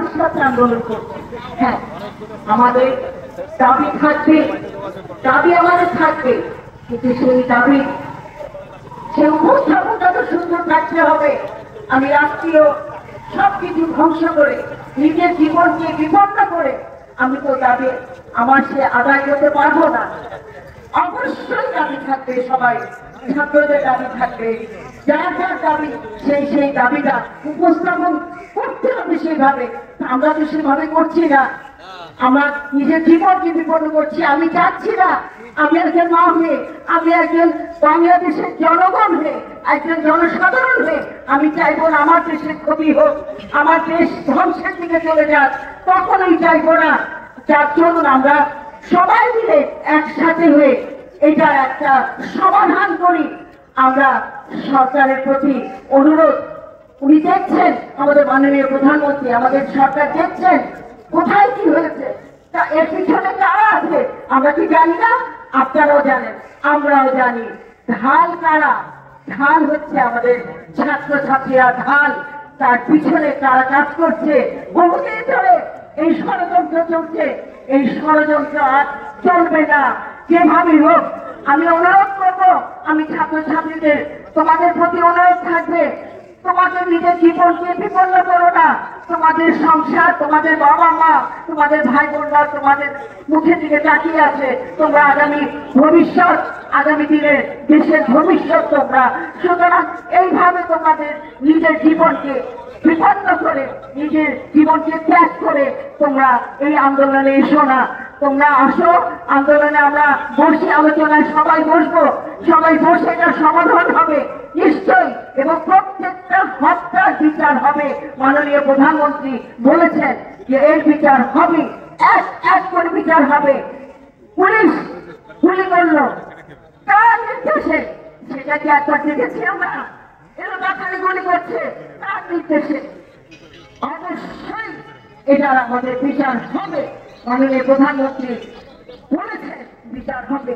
আমাদের সাথে আন্দোলন করছে। হ্যাঁ, আমাদের দাবি থাকবে, দাবি আমাদের থাকবে, কিন্তু সেই দাবি সে উপস্থাপনটা তো সুন্দর থাকতে হবে। আমি রাষ্ট্রীয় সবকিছু ধ্বংস করে নিজের জীবনকে বিপন্ন করে আমি তো দাবি আমার সে আদায় করতে পারবো না। অবশ্যই দাবি থাকবে, সবাই ছাত্রদের দাবি থাকবে, যার যার দাবি সেই দাবিটা উপস্থাপন করতে হবে সেইভাবে। আমরা তো সেভাবে করছি না, আমরা নিজের জীবনকে বিপন্ন করছি। আমি চাচ্ছি না আমি একজন মা হয়ে, আমি একজন বাংলাদেশের জনগণ হয়ে, একজন জনসাধারণ হয়ে আমি চাইবো না আমার দেশের ক্ষতি হোক, আমার দেশ ধ্বংসের দিকে চলে যাক, কখনোই চাইবো না। যার জন্য আমরা সবাই মিলে একসাথে হয়ে এটা একটা সমাধান করি। আমরা সরকারের প্রতি অনুরোধ, উনি দেখছেন, আমাদের মাননীয় প্রধানমন্ত্রী, আমাদের সরকার দেখছেন কোথায় কি হয়েছে, তা এর পিছনে কারা আছে আমরা কি জানি না? আপনারাও জানেন, আমরাও জানি। ঢাল কারা? ঢাল হচ্ছে আমাদের ছাত্রছাত্রীরা, ঢাল। তার পিছনে কারা কাজ করছে? বহুদিন ধরে এই ষড়যন্ত্র চলছে, এই ষড়যন্ত্র আর চলবে না যেভাবে হোক। আমি অনুরোধ করবো, আমি ছাত্রছাত্রীদের তোমাদের প্রতি অনুরোধ থাকবে, তোমাদের নিজের জীবনকে বিপন্ন করো না। তোমাদের সংসার, তোমাদের বাবা মা, তোমাদের ভাই বোনরা তোমাদের মুখের দিকে তাকিয়ে আছে। তোমরা আগামী ভবিষ্যৎ, আগামী দিনের দেশের ভবিষ্যৎ তোমরা। সুতরাং এইভাবে তোমাদের নিজের জীবনকে বিপন্ন করে, নিজের জীবনকে ত্যাগ করে তোমরা এই আন্দোলনে এসো না। তোমরা আসো আন্দোলনে, আমরা বসে আলোচনায় সবাই বসবো, সবাই বসে এটা সমাধান হবে নিশ্চয়ই, এবং প্রত্যেকটা হত্যার বিচার হবে। মাননীয় প্রধানমন্ত্রী বলেছেন যে এর বিচার হবে, এক এক করে বিচার হবে। পুলিশ গুলি করলো, কার নির্দেশে? সেটা কি একবার দেখেছি আমরা? এরা বাখানে গুলি করছে, কার নির্দেশে? অবশ্যই এটার আমাদের বিচার হবে। মাননীয় প্রধানমন্ত্রী বলেছেন বিচার হবে।